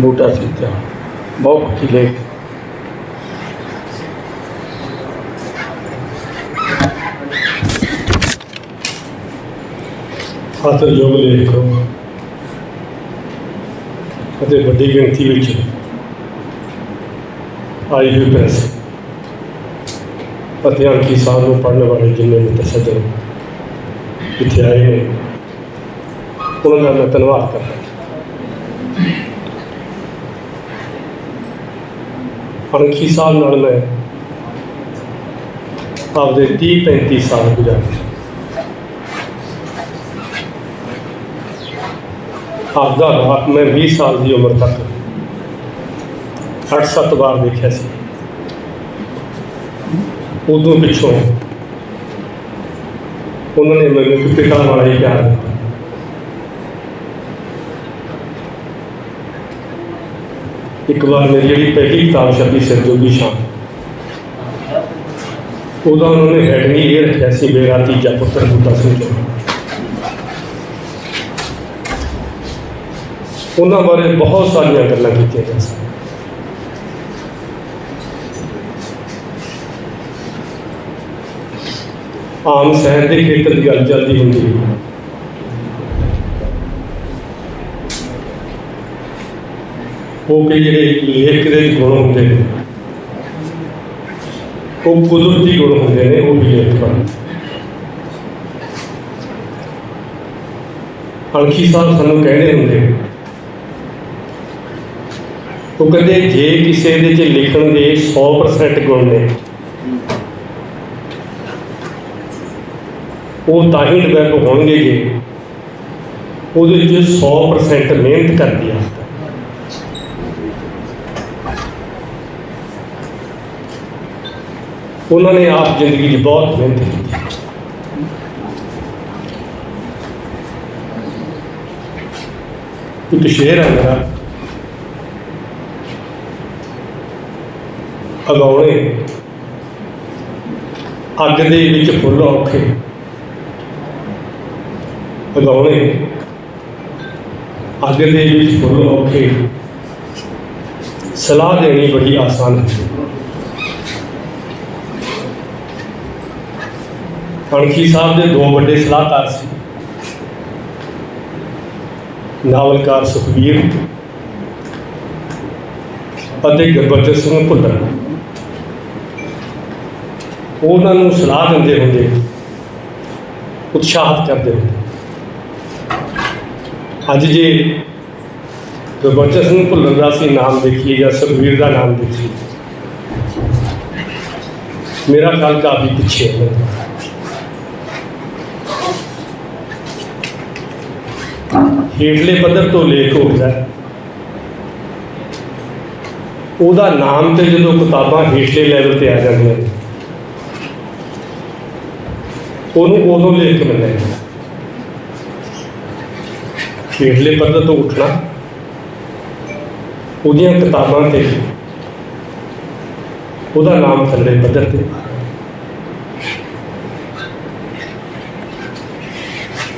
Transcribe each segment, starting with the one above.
मोटा सीता बहुत पक्की लेख। खातरयोग लेख ਅਤੇ ਵੱਡੀ ਗਿਣਤੀ ਵਿੱਚ आई हुई प्रेस ਅਤੇ ਅੰਕੀ ਸਾਹਿਬ ਨੂੰ ਪੜ੍ਹਨ ਵਾਲੇ ਜਿੰਨੇ ਮੁਤਸੱਦਿਰ ਇੱਥੇ ਆਏ ਨੇ ਉਹਨਾਂ ਦਾ ਮੈਂ ਧੰਨਵਾਦ ਕਰਦਾ। ਅੰਕੀ ਸਾਹਿਬ ਨਾਲ ਮੈਂ ਆਪਦੇ 30-35 ਸਾਲ ਗੁਜ਼ਾਰੇ। आपका बाप मैं 20 साल की उम्र तक 8-7 बार देखा सी। उदों पिछों उन्होंने मैंने पिता वाला ही प्यार दिता। एक बार मेरी जी पहली किताब छपी सिरजोगी शाम, उदा उन्होंने हैडनी ये रखा सी मेरा तीजा पुत्र बूटा सिंह चौहान। उन्होंने बारे बहुत सारिया गल्लां कीतियां जा सकदियां। आम साहित्य के खेत्र की गल चलती होंगी, वो कई जिहड़े लेख के गुण होंगे ने वो कुदरती गुण होंगे ने, वो भी लेख पर अंकी साहब सानूं कहते होंगे, वो कहते जे किसी के लिखण के 100% गुण ने वो ताही डिवैलप होंगे जे वो 100% मेहनत कर दिया। उन्होंने आप जिंदगी की बहुत मेहनत की। एक शेर है मेरा, अगौणे अग दे विच फुल औखे, अगौणे अग दे विच फुल औखे, सलाह देनी बड़ी आसान है। अंकी साहब के 2 बड़े सलाहकार सी, नावलकार सुखबीर और गुरबचन सिंह भुल्लर। उन्होंने सलाह देंदे होंगे, उत्साहित करते होंगे। अज जे गुरबचन सिंह भुल्लर का असीं नाम देखिए या सुखबीर का नाम देखिए, मेरा ख्याल काफ़ी पिछे है। हेठले पद्धर तो लेख हो गया, ਉਹਦਾ नाम तो जो किताबां हेठले लैवल पर आ जाए उदों लेख मिलना। हेठले पद्धर तो उठना, उहदियां किताबां ते ਉਹਦਾ नाम थल्ले पद्धर ते।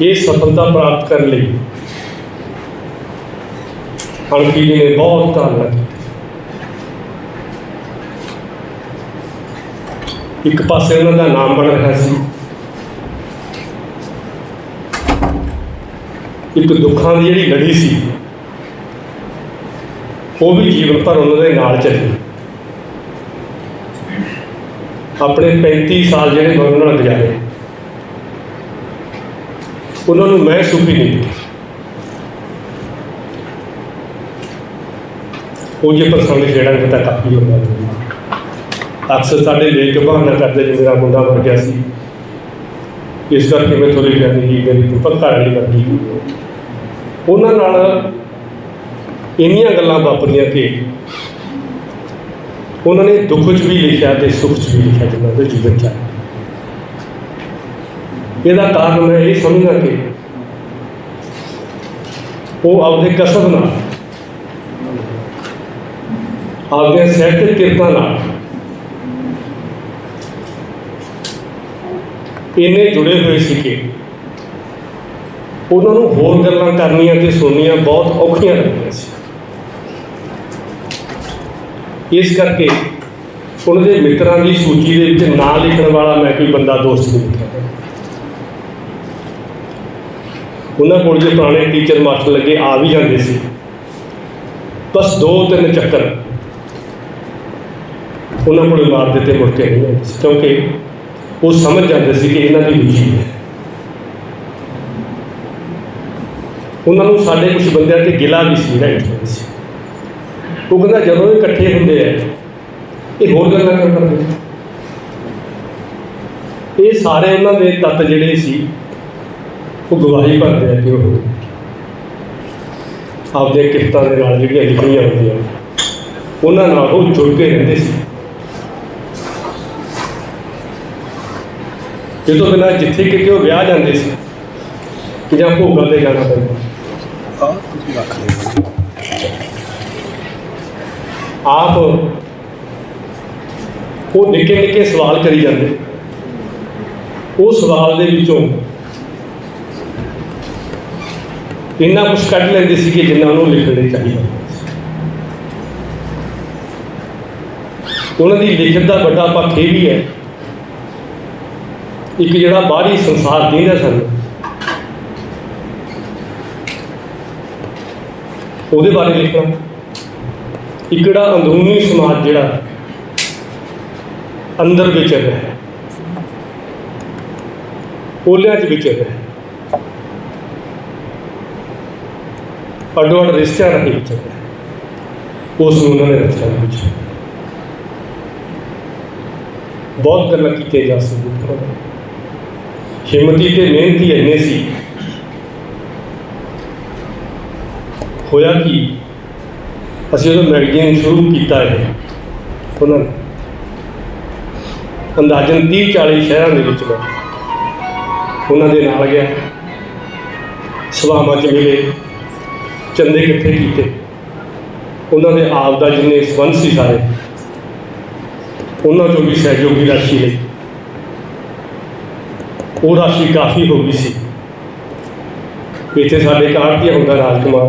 ये सफलता प्राप्त करने लिए अंकी जी ने बहुत कामना की। एक पासे उन्होंने नाम बन रहा सी, एक दुखों की जी लड़ी सी वो भी जीवन भर उन्होंने नाल चली। अपने 35 साल जोड़े मैं उन्होंने गुजारे, उन्होंने मैं सुखी नहीं दी। वो जो प्रसंग छेड़ा तो काफ़ी होता है। अक्सर साढ़े लेख बहाना करते जो मेरा मुंडा मर गया सी, इस करके मैं थोड़ी कहनी कि मेरी पक्का नहीं करती। उन्होंने इन्नियां गल्लां वापरियां कि उन्होंने दुख च भी लिखा तो सुख च भी लिखा जिन्होंने जीवन च। इसका कारण मैं ये समझना कि वो आपके कसब नाल, आपके साहित्यक किरतां नाल इन्ने जुड़े हुए सी कि उन्होंने होर गल्लां करनियां ते सुननियां बहुत औखियां लगदियां सी। इस करके उन्होंने मित्रों की सूची के ना लिखण वाला मैं कोई बंदा दोस्त नहीं लिखा। उन्होंने को जो पुराने टीचर मास्टर लगे आ भी जाते सी, बस 2-3 चक्कर उन्होंने को मार देते मुड़ के नहीं आते, क्योंकि वो समझ जाते सी कि इन्हों की रुचि है। उन्होंने साढ़े कुछ बंदियां ते गिला भी सी ना, वो कहता जब ये इकट्ठे होंगे है ये होर गल्लां क्यों करदे। ये सारे उन्होंने तत्त जिहड़े सी वो गवाही भरते हैं कि वो आपदे किरतां दे नाल जिहड़ियां लिखियां होंदियां उन्हां नाल वो जुड़ के रहिंदे सी। ये तो बिना जिथे किते वो विआह जांदे सी कि जां भोगां ते जाना पैंदा, आप वो निक्के निक्के सवाल करी जाते, वो सवाल दे विचों इन्ना कुछ कढ़ लेंदे सी कि जिन्ना उन्होंने लिखने चाहिए। उन्होंने लिखत का बड़ा पक्ष ये भी है, एक जिहड़ा बाहरी संसार दींदा सन ਉਹਦੇ बारे लिखना, एक जिहड़ा अंदरूनी समाज जिहड़ा अंदर विचर रहा है, ओलियां च विचर रहा है, अड्डो अड्ड रिश्तियां राही विचर रहा है, उस उन्होंने रचना कुछ बहुत गल्लां कीतियां जा सकदियां। हिम्मती ते मेहनती इन्ने सी, होया कि असीं जो मैगजीन शुरू किया है उन्होंने अंदाजन 30-40 शहरों के विच मैं उन्होंने नाल गया, सभावां च मिले, चंदे इकट्ठे किए, उन्होंने आप दा जिन्ने संबंध सी सारे उन्होंने भी सहयोगी राशि ली, वो राशि काफ़ी हो गई सी। इत्थे साडे कारतिया हुंदा राजकुमार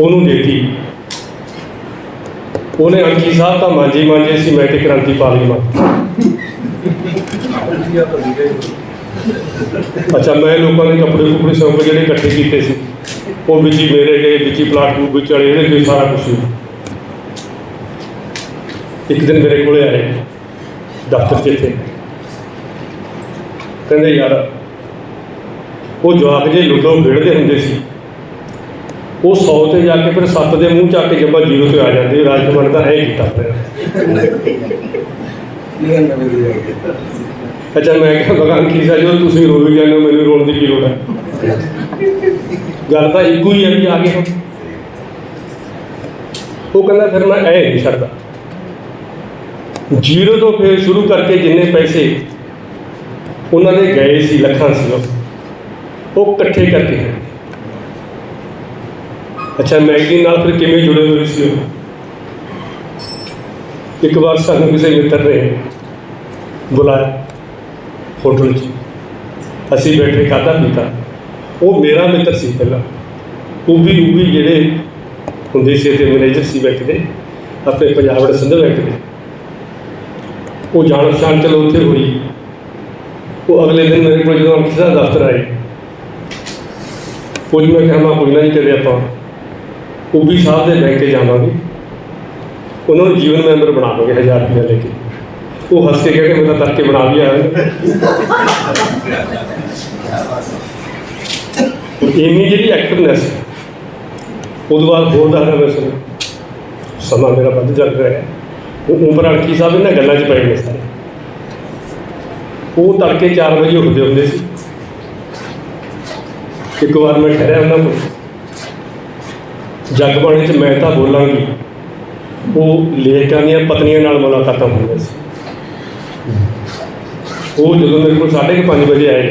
उन्होंने देती, उन्हें अंकी साहब तो मांझे मांझे सी, मैं तो क्रांति पाली मां। अच्छा मैं लोगों ने कपड़े कुपड़े सौंप जो इकट्ठे किए सी वो बिच ही मेरे गए, बिच ही प्लाट प्लूट बिच चले, ये सारा कुछ। एक दिन मेरे को आए दफ्तर च, इतने कहते यार वो जवाक जे लुडो खेड़ते होंगे सी, वो 100 ते जाके फिर 7 के मूँह च आके जब 0 ते आ जाते, राजकुमार का है किया। अच्छा मैं क्या भगवान की सा जो तुम रोई जाने हो, मैंने रोने की लोड़ है। गल तो एक ही है भी आ गए। वो कहना फिर मैं ऐ नहीं छड्डदा, 0 तो फिर शुरू करके जिन्ने पैसे उन्होंने गए सी लखां सी वो इकट्ठे करके। अच्छा मैगजीन नाल फिर किवें जुड़े हुए सी। एक बार सानू किसी मित्र ने बुलाया होटल च, असी बैठे खाधा पीता, वो मेरा मित्र सी पहला, उभी जिहड़े हुंदे सी ते मैनेजर सी बैंक दे अपने पंजाब सिंध बैंक के, वो जान पछाण चलो उत्थे हुई। वो अगले दिन मेरे को जो किसी दफ्तर आए, कुछ मैं कहा कोई ना जी कदे आप उभी साहब के बैंक जावांगे, उन्होंने जीवन मैंबर बना दोगे 1000 रुपया लेके। वो हंस के कहते मैं तो तड़के बना भी आया। इन्नी जी एक्टिवनैस उस बाद होर दसदा मैं सुनो समा मेरा बद चल रहा है। वो उमर अड़की साहब इन्होंने गलों च पे ने सारे, वो तड़के 4 बजे उठते होंगे सी। एक बार मैं ठहरिया उन्होंने को जग पाने मैं तो बोलांगी, वो लेखकां दी पत्नियां नाल मुलाकातां होंदियां सी। वो जो मेरे को 5:30 बजे आए,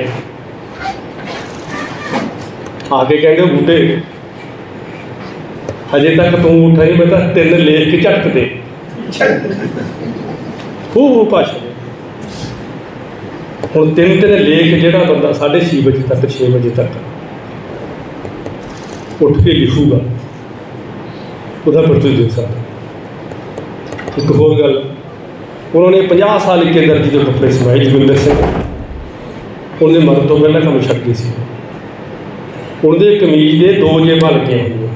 आके कहते बूटे अजे तक तू उठा नहीं, मैं तो 3 लेख के झटकते खूब भाषा हुण 3 लेख जिहड़ा बंदा 6:30 बजे तक 6 बजे तक उठ के लिखूगा, ਉਹਦਾ ਪਰ ਤੁਸੀਂ ਦੇਖ ਸਕਦੇ। ਇੱਕ ਹੋਰ ਗੱਲ, ਉਹਨਾਂ ਨੇ 50 ਸਾਲ ਇੱਕੇ ਦਰਜੀ ਦੇ ਕੱਪੜੇ ਸਵਾਏ। ਜੋਗਿੰਦਰ ਸਿੰਘ ਉਹਦੇ ਮਰਨ ਤੋਂ ਪਹਿਲਾਂ ਕੰਮ ਛੱਡ ਗਏ ਸੀ। ਉਹਦੇ ਕਮੀਜ਼ ਦੇ 2 ਜੇਬਾਂ ਲੱਗੀਆਂ ਹੋਈਆਂ।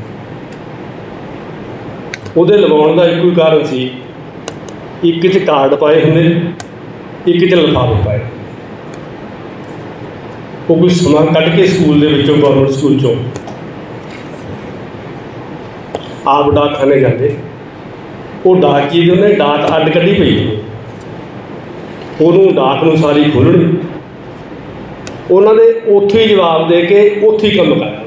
ਉਹਦੇ ਲਵਾਉਣ ਦਾ ਇੱਕੋ ਹੀ ਕਾਰਨ ਸੀ, ਇੱਕ 'ਚ ਕਾਰਡ ਪਾਏ ਹੁੰਦੇ, ਇੱਕ 'ਚ ਲਿਫਾਫੇ ਪਾਏ। ਉਹ ਕੋਈ ਸਮਾਂ ਕੱਢ ਕੇ ਸਕੂਲ ਦੇ ਵਿੱਚੋਂ, ਗੌਰਮੈਂਟ ਸਕੂਲ 'ਚੋਂ ਆਪ ਡਾਕਖਾਨੇ ਜਾਂਦੇ। ਉਹ ਡਾਕੀਏ ਦੀ ਉਹਨੇ ਡਾਕ ਅੱਡ ਕੱਢੀ ਪਈ, ਉਹਨੂੰ ਡਾਕ ਨੂੰ ਸਾਰੀ ਖੋਲ੍ਹਣੀ, ਉਹਨਾਂ ਦੇ ਉੱਥੇ ਹੀ ਜਵਾਬ ਦੇ ਕੇ ਉੱਥੇ ਹੀ ਕੰਮ ਕਰਨਾ।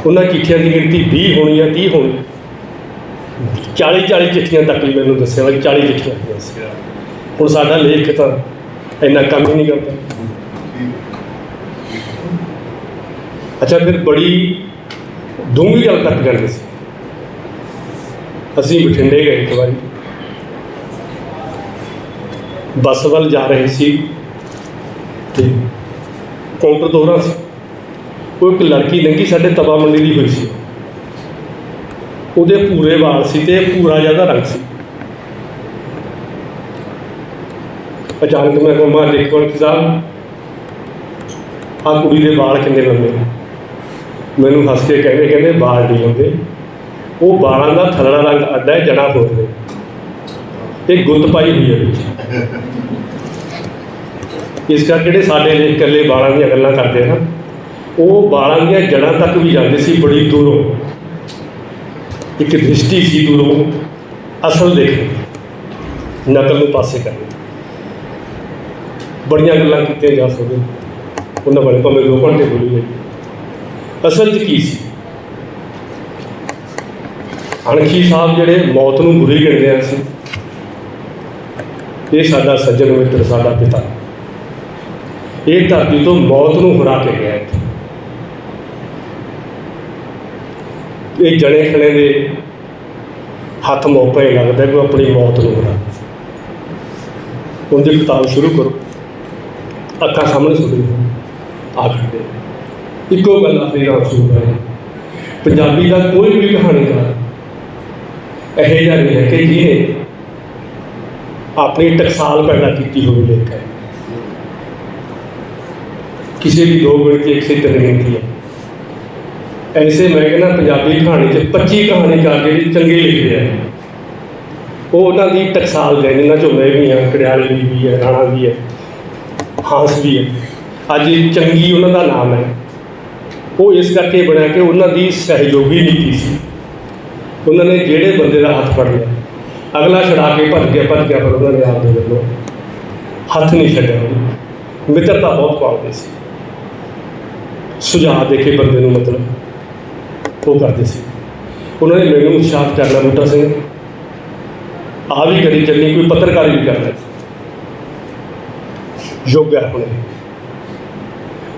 ਉਹਨਾਂ ਚਿੱਠੀਆਂ ਦੀ ਗਿਣਤੀ 20 ਹੋਣੀ ਜਾਂ 30 ਹੋਣੀ, 40 ਚਿੱਠੀਆਂ ਤੱਕ ਵੀ ਮੈਨੂੰ ਦੱਸਿਆ ਵੀ 40 ਚਿੱਠੀਆਂ ਹੋਈਆਂ ਸੀ। ਹੁਣ ਸਾਡਾ ਲੇਖ ਤਾਂ ਇੰਨਾ ਕੰਮ ਹੀ ਨਹੀਂ ਕਰਦਾ। ਅੱਛਾ, ਫਿਰ ਬੜੀ ਡੂੰਘੀ ਗੱਲ ਤੱਕ ਜਾਂਦੇ ਸੀ। ਅਸੀਂ ਬਠਿੰਡੇ ਗਏ ਇੱਕ ਵਾਰੀ, ਬੱਸ ਵੱਲ ਜਾ ਰਹੇ ਸੀ ਅਤੇ ਕਾਊਂਟਰ ਦੋਹਰਾ ਸੀ। ਉਹ ਇੱਕ ਲੜਕੀ ਲੰਘੀ, ਸਾਡੇ ਤਵਾ ਮੰਡੀ ਦੀ ਹੋਈ ਸੀ। ਉਹਦੇ ਭੂਰੇ ਵਾਲ ਸੀ ਅਤੇ ਭੂਰਾ ਜਿਹਾ ਰੰਗ ਸੀ। ਅਚਾਨਕ ਮੈਂ ਕਿਹਾ, ਦੇਖੋ ਕਿ ਸਾਹਿਬ, ਆਹ ਕੁੜੀ ਦੇ ਵਾਲ ਕਿੰਨੇ ਲੰਬੇ। ਮੈਨੂੰ ਹੱਸ ਕੇ ਕਹਿੰਦੇ ਵਾਲ ਨਹੀਂ ਲੰਬੇ, ਉਹ ਵਾਲਾਂ ਦਾ ਥੱਲੜਾ ਰੰਗ ਅੱਡ ਹੈ, ਜੜ੍ਹਾਂ ਹੋਰ ਨੇ, ਇਹ ਗੁੱਤ ਪਾਈ ਹੋਈ ਹੈ ਵਿੱਚ। ਇਸ ਕਰਕੇ ਜਿਹੜੇ ਸਾਡੇ ਲੇਖ ਇਕੱਲੇ ਵਾਲਾਂ ਦੀਆਂ ਗੱਲਾਂ ਕਰਦੇ ਆ ਨਾ, ਉਹ ਵਾਲਾਂ ਦੀਆਂ ਜੜ੍ਹਾਂ ਤੱਕ ਵੀ ਜਾਂਦੇ ਸੀ, ਬੜੀ ਦੂਰੋਂ। ਇੱਕ ਦ੍ਰਿਸ਼ਟੀ ਸੀ ਦੂਰੋਂ ਅਸਲ ਦੇਖਣ, ਨਕਲ ਨੂੰ ਪਾਸੇ ਕਰਨੀ। ਬੜੀਆਂ ਗੱਲਾਂ ਕੀਤੀਆਂ ਜਾ ਸਕਦੀਆਂ ਉਹਨਾਂ ਬਾਰੇ, ਭਾਵੇਂ 2 ਘੰਟੇ ਬੋਲੀ ਜਾਈ। ਅਸਲ 'ਚ ਕੀ ਸੀ? ਅਣਖੀ ਸਾਹਿਬ ਜਿਹੜੇ ਮੌਤ ਨੂੰ ਬੁਰੀ ਗਿਣਦੇ ਆ ਸੀ, ਇਹ ਸਾਡਾ ਸੱਜਣ ਮਿੱਤਰ, ਸਾਡਾ ਪਿਤਾ, ਇਹ ਧਰਤੀ ਤੋਂ ਮੌਤ ਨੂੰ ਹਰਾ ਕੇ ਗਿਆ। ਇਹ ਜਣੇ ਖਣੇ ਦੇ ਹੱਥ ਮੌਕੇ ਲੱਗਦਾ ਕਿ ਆਪਣੀ ਮੌਤ ਨੂੰ ਹਰਾ। ਉਹਦੀ ਕਿਤਾਬ ਸ਼ੁਰੂ ਕਰੋ, ਅੱਖਾਂ ਸਾਹਮਣੇ ਸੁਣੀ ਆਖਦੇ ਇੱਕੋ ਗੱਲ ਆਪਣੀ ਰਾਤ ਸ਼ੁਰੂ ਕਰੇ। ਪੰਜਾਬੀ ਦਾ ਕੋਈ ਵੀ ਕਹਾਣੀਕਾਰ ਇਹੋ ਜਿਹਾ ਨਹੀਂ ਹੈ ਕਿ ਜਿਹਨੇ ਆਪਣੀ ਟਕਸਾਲ ਪੈਦਾ ਕੀਤੀ ਹੋਵੇ ਲੇਖ ਹੈ। ਕਿਸੇ ਦੀ 2 ਗਿਣਤੀ 103 ਗਿਣਤੀ ਹੈ। ਐਸੇ ਮੈਂ ਕਹਿੰਦਾ ਪੰਜਾਬੀ ਕਹਾਣੀ 'ਚ 25 ਕਹਾਣੀਕਾਰ ਜਿਹੜੇ ਚੰਗੇ ਲਿਖਦੇ ਆ, ਉਹ ਉਹਨਾਂ ਦੀ ਟਕਸਾਲ ਦੇ। ਜਿਨ੍ਹਾਂ 'ਚੋਂ ਮੈਂ ਵੀ ਹਾਂ, ਕੜਿਆਲੇ ਵੀ ਹੈ, ਰਾਣਾ ਵੀ ਹੈ, ਹਾਂਸ ਵੀ ਹੈ। ਅੱਜ ਚੰਗੀ ਉਹਨਾਂ ਦਾ ਨਾਮ ਹੈ। ਉਹ ਇਸ ਕਰਕੇ ਬਣਿਆ ਕਿ ਉਹਨਾਂ ਦੀ ਸਹਿਯੋਗੀ ਨੀਤੀ ਸੀ। ਉਹਨਾਂ ਨੇ ਜਿਹੜੇ ਬੰਦੇ ਦਾ ਹੱਥ ਫੜ ਲਿਆ, ਅਗਲਾ ਛੁਡਾ ਕੇ ਭੱਜ ਗਿਆ, ਪਰ ਉਹਨਾਂ ਨੇ ਆਪ ਦੇ ਵੱਲੋਂ ਹੱਥ ਨਹੀਂ ਛੱਡਿਆ। ਮਿੱਤਰਤਾ ਬਹੁਤ ਪਾਲਦੇ ਸੀ, ਸੁਝਾਅ ਦੇ ਕੇ ਬੰਦੇ ਨੂੰ ਮਤਲਬ ਉਹ ਕਰਦੇ ਸੀ। ਉਹਨਾਂ ਨੇ ਮੈਨੂੰ ਉਤਸ਼ਾਹਿਤ ਕਰਨਾ, ਬੂਟਾ ਸਿੰਘ ਆ ਵੀ ਕਰੀ ਚੱਲੀ, ਕੋਈ ਪੱਤਰਕਾਰੀ ਵੀ ਕਰਦਾ ਯੋਗ ਹੈ ਹੁਣੇ।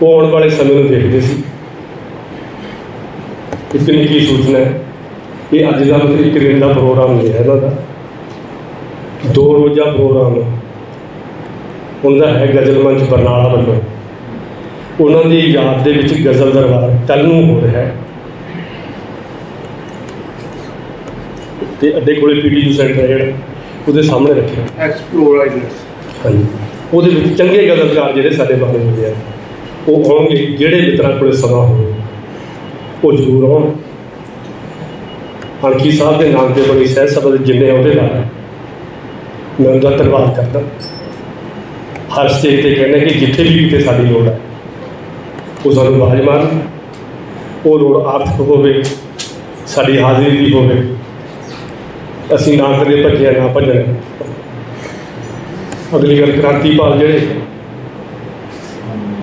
ਉਹ ਆਉਣ ਵਾਲੇ ਸਮੇਂ ਨੂੰ ਦੇਖਦੇ ਸੀ। ਇੱਕ ਨਿੱਕੀ ਸੂਚਨਾ ਹੈ, ਇਹ ਅੱਜ ਦਾ ਮਤਲਬ 1 ਦਿਨ ਦਾ ਪ੍ਰੋਗਰਾਮ ਨਹੀਂ ਹੈ ਇਹਨਾਂ ਦਾ, 2 ਰੋਜ਼ਾ ਪ੍ਰੋਗਰਾਮ ਉਹਨਾਂ ਦਾ ਹੈ। ਗਜ਼ਲ ਮੰਚ ਬਰਨਾਲਾ ਵੱਲੋਂ ਉਹਨਾਂ ਦੀ ਯਾਦ ਦੇ ਵਿੱਚ ਗਜ਼ਲ ਦਰਬਾਰ ਕੱਲ੍ਹ ਨੂੰ ਹੋ ਰਿਹਾ ਹੈ ਅਤੇ ਅੱਡੇ ਕੋਲੇ PTU ਸੈਂਟਰ ਹੈ ਜਿਹੜਾ, ਉਹਦੇ ਸਾਹਮਣੇ ਰੱਖਿਆ ਐਕਸਪਲੋਰ ਆਈਲੈਂਡਸ। ਹਾਂਜੀ, ਉਹਦੇ ਵਿੱਚ ਚੰਗੇ ਗਜ਼ਲਕਾਰ ਜਿਹੜੇ ਸਾਡੇ ਬਾਰੇ ਹੁੰਦੇ ਆ, ਉਹ ਆਉਣਗੇ। ਜਿਹੜੇ ਮਿੱਤਰਾਂ ਕੋਲ ਸਮਾਂ ਹੋਵੇ ਉਹ ਜ਼ਰੂਰ ਆਉਣ। ਅਣਖੀ ਸਾਹਿਬ ਦੇ ਨਾਮ 'ਤੇ ਬੜੀ ਸਹਿ ਸਬਦ ਜਿੰਨੇ ਉਹਦੇ ਨਾਲ ਮੈਂ ਉਹਦਾ ਧੰਨਵਾਦ ਕਰਦਾ। ਹਰ ਸਟੇਜ 'ਤੇ ਕਹਿੰਦਾ ਕਿ ਜਿੱਥੇ ਵੀ ਕਿਤੇ ਸਾਡੀ ਲੋੜ ਹੈ ਉਹ ਸਾਨੂੰ ਆਵਾਜ਼ ਮਾਰਨ। ਉਹ ਲੋੜ ਆਰਥਿਕ ਹੋਵੇ, ਸਾਡੀ ਹਾਜ਼ਰੀ ਦੀ ਹੋਵੇ, ਅਸੀਂ ਨਾ ਕਦੇ ਭੱਜਿਆ ਨਾ ਭੱਜਣਾ। ਅਗਲੀ ਗੱਲ, ਕ੍ਰਾਂਤੀਪਾਲ ਜਿਹੜੇ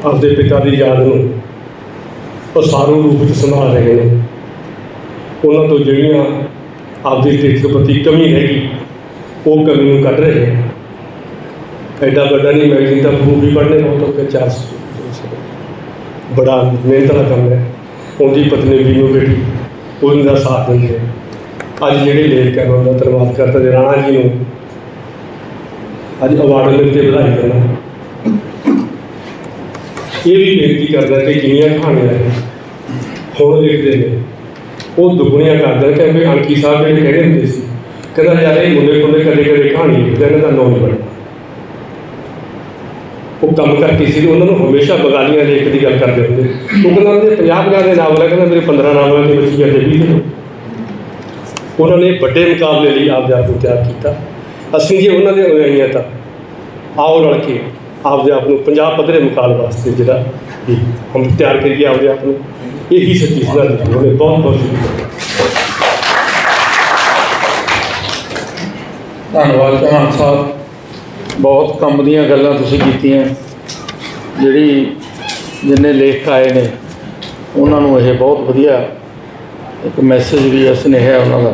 ਆਪਦੇ ਪਿਤਾ ਦੀ ਯਾਦ ਨੂੰ ਉਸਾਰੂ ਰੂਪ ਵਿੱਚ ਸੰਭਾਲ ਰਹੇ ਨੇ, ਉਹਨਾਂ ਤੋਂ ਜਿਹੜੀਆਂ ਆਪਦੀ ਦੇਖ ਪ੍ਰਤੀ ਕਮੀ ਰਹਿ ਗਈ, ਉਹ ਕਮੀ ਨੂੰ ਕੱਢ ਰਹੇ। ਐਡਾ ਵੱਡਾ ਨਹੀਂ ਮੈਗਜ਼ੀਨ ਦਾ ਪ੍ਰੂਫ ਵੀ ਪੜ੍ਹਨੇ ਬਹੁਤ ਔਖੇ, 400 ਬੜਾ ਮਿਹਨਤ ਦਾ ਕੰਮ ਹੈ। ਉਹਦੀ ਪਤਨੀ ਵੀ ਨੂੰ ਬੇਟੀ ਉਹਨਾਂ ਦਾ ਸਾਥ ਦਿੰਦੇ। ਅੱਜ ਜਿਹੜੇ ਲੇਖ ਹੈ ਉਹਨਾਂ ਦਾ ਧੰਨਵਾਦ ਕਰਦਾ ਤੇ ਰਾਣਾ ਜੀ ਨੂੰ ਅੱਜ ਅਵਾਰਡ ਮਿਲ ਕੇ ਵਧਾਈ ਦਿੰਦਾ। ਇਹ ਵੀ ਬੇਨਤੀ ਕਰਦਾ ਕਿ ਜਿੰਨੀਆਂ ਕਹਾਣੀਆਂ ਹੁਣ ਲਿਖਦੇ ਨੇ ਉਹ ਦੁੱਗਣੀਆਂ ਕਰਦੇ ਨੇ। ਕਿ ਅੰਕੀ ਸਾਹਿਬ ਜਿਹੜੇ ਕਹਿੰਦੇ ਹੁੰਦੇ ਸੀ, ਕਹਿੰਦਾ ਯਾਰ ਇਹ ਮੁੰਡੇ ਖੁੰਡੇ ਕਦੇ ਕਦੇ ਕਹਾਣੀ ਲਿਖਦੇ, ਇਹਨਾਂ ਦਾ ਨਾਂ ਨਹੀਂ ਬਣਦਾ। ਉਹ ਕੰਮ ਕਰਕੇ ਸੀ, ਉਹਨਾਂ ਨੂੰ ਹਮੇਸ਼ਾ ਬਗਾਲੀਆਂ ਲੇਖ ਦੀ ਗੱਲ ਕਰਦੇ ਹੁੰਦੇ। ਉਹ ਕਹਿੰਦਾ ਉਹਨਾਂ ਦੇ 50 ਦੇ ਨਾਵਲ ਹੈ, ਕਹਿੰਦਾ ਮੇਰੇ 15 ਨਾਵਲਾਂ ਦੇ ਵਿੱਚ ਜਾਂਦੇ 20 ਦਿਨ। ਉਹਨਾਂ ਨੇ ਵੱਡੇ ਮੁਕਾਬਲੇ ਲਈ ਆਪਦੇ ਆਪ ਨੂੰ ਤਿਆਰ ਕੀਤਾ। ਅਸੀਂ ਜੇ ਉਹਨਾਂ ਦੇ ਅਨੁਯਾਈ ਤਾਂ ਆਓ ਰਲ ਕੇ ਆਪਦੇ ਆਪ ਨੂੰ ਪੰਜਾਬ ਪੱਧਰੇ ਮੁਕਾਬਲੇ ਵਾਸਤੇ ਜਿਹੜਾ ਵੀ ਹਮ ਤਿਆਰ ਕਰੀਏ ਆਪਦੇ ਆਪ ਨੂੰ। ਇਹੀ ਸੱਚੀ ਸਲਾਹ ਦਿੱਤੀ ਉਹਨੇ। ਬਹੁਤ ਬਹੁਤ ਸ਼ੁਕਰੀਆ। ਧੰਨਵਾਦ ਚੌਹਾਨ ਸਾਹਿਬ, ਬਹੁਤ ਕੰਮ ਦੀਆਂ ਗੱਲਾਂ ਤੁਸੀਂ ਕੀਤੀਆਂ। ਜਿੰਨੇ ਲੇਖ ਆਏ ਨੇ ਉਹਨਾਂ ਨੂੰ ਇਹ ਬਹੁਤ ਵਧੀਆ ਇੱਕ ਮੈਸੇਜ ਵੀ ਹੈ, ਸੁਨੇਹਾ ਉਹਨਾਂ ਦਾ।